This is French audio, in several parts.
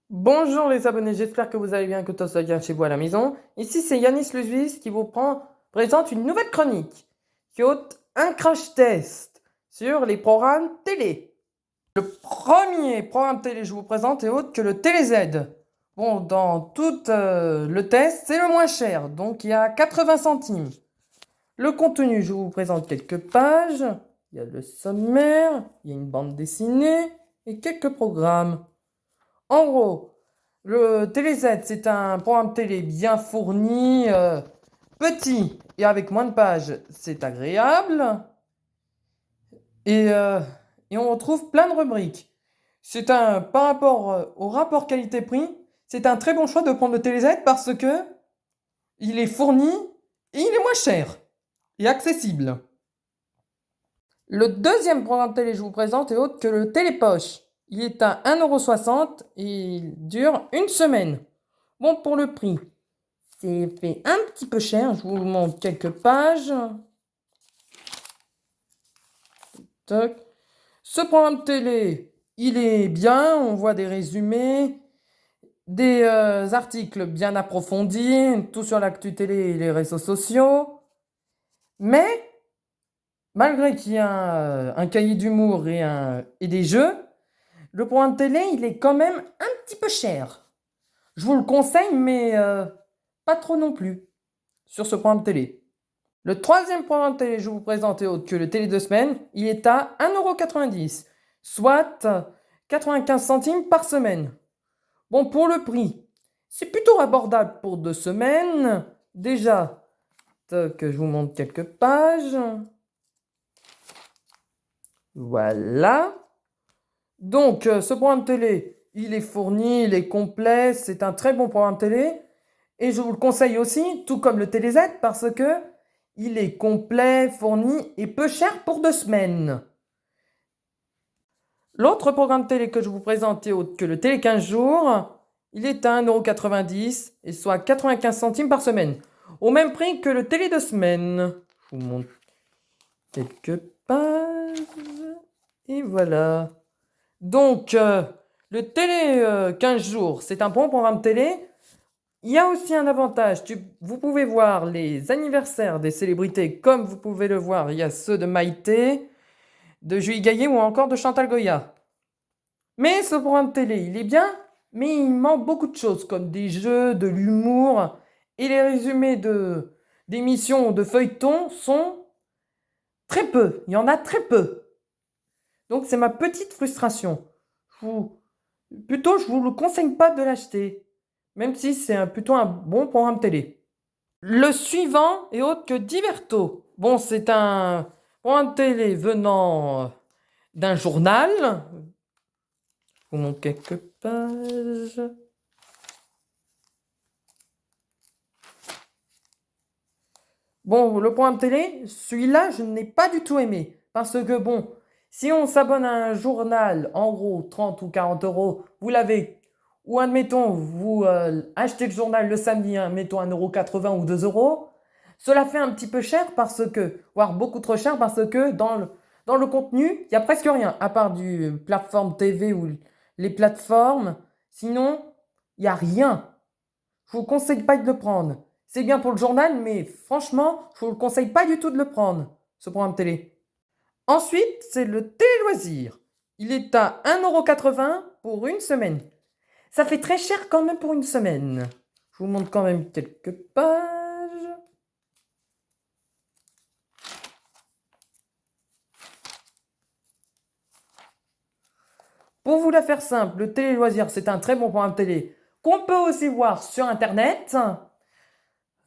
Bonjour les abonnés, j'espère que vous allez bien, que tout se bien chez vous à la maison. Ici c'est Yanis Luis qui présente une nouvelle chronique qui ôte un crash test sur les programmes télé. Le premier programme télé que je vous présente est autre que le TéléZ. Bon, dans tout le test, c'est le moins cher, donc il y a 80 centimes. Le contenu, je vous présente quelques pages, il y a le sommaire, il y a une bande dessinée et quelques programmes. En gros, le TéléZ, c'est un programme télé bien fourni, petit et avec moins de pages, c'est agréable. Et, euh, et on retrouve plein de rubriques. Par rapport au rapport qualité-prix, c'est un très bon choix de prendre le TéléZ parce que il est fourni et il est moins cher et accessible. Le deuxième programme télé que je vous présente est autre que le Télépoche. Il est à 1,60 € et il dure une semaine. Bon, pour le prix, c'est fait un petit peu cher. Je vous montre quelques pages. Toc. Ce programme télé, il est bien. On voit des résumés, des articles bien approfondis, tout sur l'actu télé et les réseaux sociaux. Mais, malgré qu'il y a un cahier d'humour et des jeux, le programme télé, il est quand même un petit peu cher. Je vous le conseille, mais pas trop non plus sur ce programme télé. Le troisième programme télé que je vous présente est autre que le télé de semaine. Il est à 1,90 €, soit 95 centimes par semaine. Bon, pour le prix, c'est plutôt abordable pour 2 semaines. Déjà, que je vous montre quelques pages. Voilà. Donc, ce programme télé, il est fourni, il est complet, c'est un très bon programme télé. Et je vous le conseille aussi, tout comme le TéléZ, parce que il est complet, fourni et peu cher pour 2 semaines. L'autre programme télé que je vous présente est autre que le Télé 15 jours. Il est à 1,90 € et soit 95 centimes par semaine. Au même prix que le Télé 2 semaines. Je vous montre quelques pages. Et voilà. Donc, le Télé 15 jours, c'est un bon programme télé. Il y a aussi un avantage, vous pouvez voir les anniversaires des célébrités comme vous pouvez le voir, il y a ceux de Maïté, de Julie Gaillet ou encore de Chantal Goya. Mais ce programme télé, il est bien, mais il manque beaucoup de choses comme des jeux, de l'humour et les résumés d'émissions ou de feuilletons sont très peu, il y en a très peu. Donc c'est ma petite frustration. Je vous le conseille pas de l'acheter, même si c'est plutôt un bon programme télé. Le suivant est autre que Diverto. Bon, c'est un programme télé venant d'un journal. Je vous montre quelques pages. Bon, le programme télé, celui-là, je n'ai pas du tout aimé. Parce que bon, si on s'abonne à un journal, en gros 30 ou 40 euros, vous l'avez. Ou admettons, vous achetez le journal le samedi, mettons 1,80 € ou 2 €. Cela fait un petit peu cher parce que, voire beaucoup trop cher parce que dans le contenu, il n'y a presque rien, à part du plateforme TV ou les plateformes. Sinon, il n'y a rien. Je vous conseille pas de le prendre. C'est bien pour le journal, mais franchement, je vous le conseille pas du tout de le prendre, ce programme télé. Ensuite, c'est le télé-loisir. Il est à 1,80 € pour une semaine. Ça fait très cher quand même pour une semaine. Je vous montre quand même quelques pages. Pour vous la faire simple, le télé-loisir, c'est un très bon programme télé qu'on peut aussi voir sur Internet,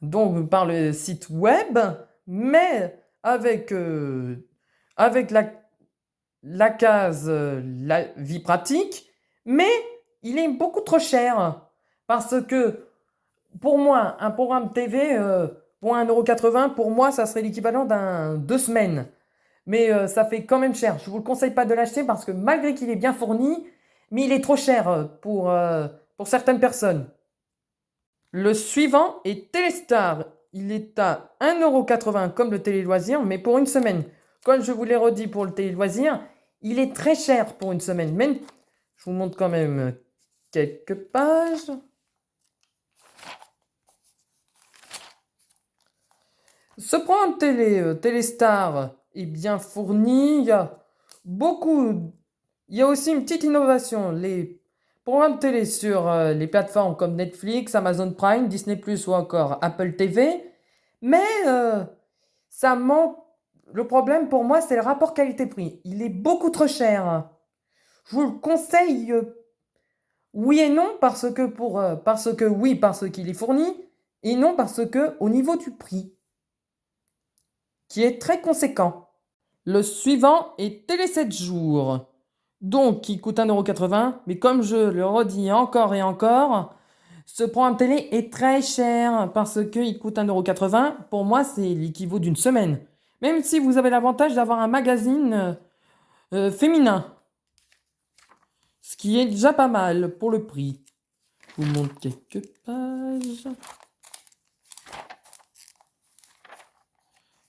donc par le site web, mais avec la case la vie pratique, mais il est beaucoup trop cher. Parce que pour moi, un programme TV pour 1,80 € pour moi, ça serait l'équivalent d'un 2 semaines. Mais ça fait quand même cher. Je ne vous le conseille pas de l'acheter parce que malgré qu'il est bien fourni, mais il est trop cher pour certaines personnes. Le suivant est Téléstar. Il est à 1,80 € comme le Télé Loisir, mais pour une semaine. Comme je vous l'ai redit pour le Télé Loisir, il est très cher pour une semaine. Mais je vous montre quand même quelques pages. Ce programme télé, Téléstar, est bien fourni. Il y a aussi une petite innovation. Les programmes télé sur les plateformes comme Netflix, Amazon Prime, Disney+, ou encore Apple TV. Mais ça manque. Le problème pour moi, c'est le rapport qualité-prix. Il est beaucoup trop cher. Je vous le conseille, oui et non, parce qu'il est fourni, et non parce que au niveau du prix, qui est très conséquent. Le suivant est Télé 7 jours, donc qui coûte 1,80 €, mais comme je le redis encore et encore, ce programme télé est très cher parce qu'il coûte 1,80 €. Pour moi, c'est l'équivalent d'une semaine. Même si vous avez l'avantage d'avoir un magazine féminin, ce qui est déjà pas mal pour le prix. Je vous montre quelques pages.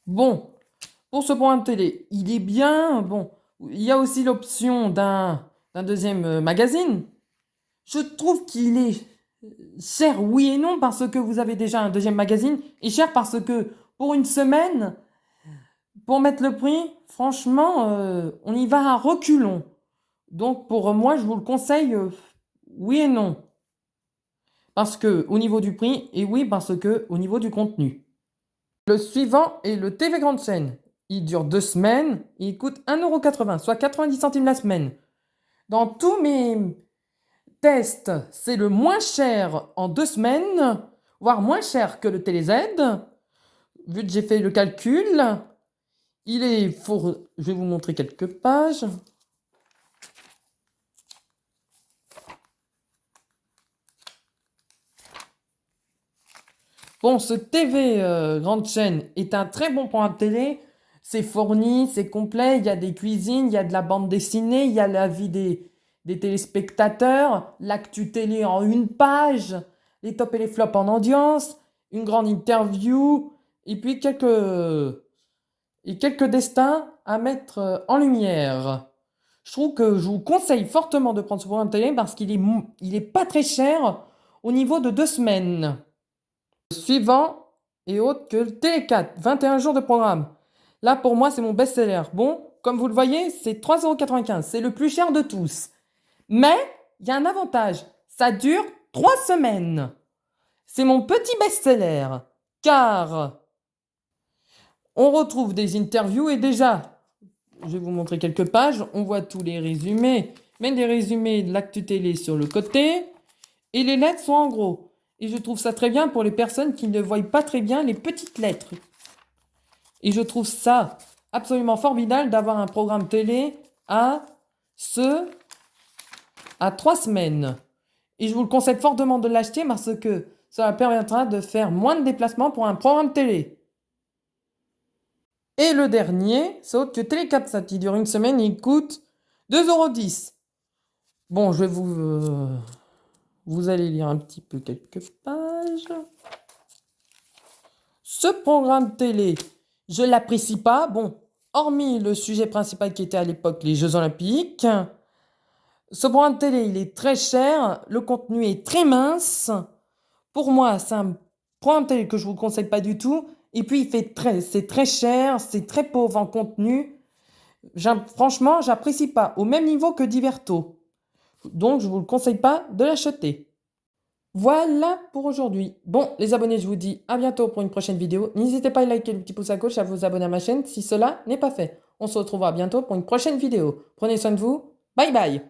Bon, pour ce programme télé, il est bien. Bon, il y a aussi l'option d'un deuxième magazine. Je trouve qu'il est cher, oui et non, parce que vous avez déjà un deuxième magazine, et cher parce que pour une semaine, pour mettre le prix, franchement, on y va à reculons. Donc pour moi, je vous le conseille, oui et non. Parce que au niveau du prix, et oui, parce que au niveau du contenu. Le suivant est le TV Grande Chaîne. Il dure 2 semaines, il coûte 1,80 €, soit 90 centimes la semaine. Dans tous mes tests, c'est le moins cher en 2 semaines, voire moins cher que le TéléZ. Vu que j'ai fait le calcul, je vais vous montrer quelques pages. Bon, ce TV Grande Chaîne est un très bon programme de télé. C'est fourni, c'est complet, il y a des cuisines, il y a de la bande dessinée, il y a la vie des téléspectateurs, l'actu télé en une page, les tops et les flops en audience, une grande interview, et puis quelques destins à mettre en lumière. Je trouve que je vous conseille fortement de prendre ce programme de télé parce qu'il est pas très cher au niveau de 2 semaines. Le suivant est autre que le Télé 4, 21 jours de programme. Là, pour moi, c'est mon best-seller. Bon, comme vous le voyez, c'est 3,95 €. C'est le plus cher de tous. Mais, il y a un avantage. Ça dure 3 semaines. C'est mon petit best-seller. Car on retrouve des interviews et déjà, je vais vous montrer quelques pages. On voit tous les résumés, même des résumés de l'actu télé sur le côté. Et les lettres sont en gros. Et je trouve ça très bien pour les personnes qui ne voient pas très bien les petites lettres. Et je trouve ça absolument formidable d'avoir un programme télé à 3 semaines. Et je vous le conseille fortement de l'acheter parce que ça permettra de faire moins de déplacements pour un programme télé. Et le dernier, c'est autre que Télé 4, qui dure une semaine, il coûte 2,10 €. Bon, je vais vous allez lire un petit peu quelques pages. Ce programme télé, je l'apprécie pas. Bon, hormis le sujet principal qui était à l'époque les Jeux Olympiques. Ce programme télé, il est très cher. Le contenu est très mince. Pour moi, c'est un programme télé que je vous conseille pas du tout. Et puis, c'est très cher, c'est très pauvre en contenu. Franchement, j'apprécie pas. Au même niveau que Diverto. Donc, je vous le conseille pas de l'acheter. Voilà pour aujourd'hui. Bon, les abonnés, je vous dis à bientôt pour une prochaine vidéo. N'hésitez pas à liker le petit pouce à gauche et à vous abonner à ma chaîne si cela n'est pas fait. On se retrouvera bientôt pour une prochaine vidéo. Prenez soin de vous. Bye bye.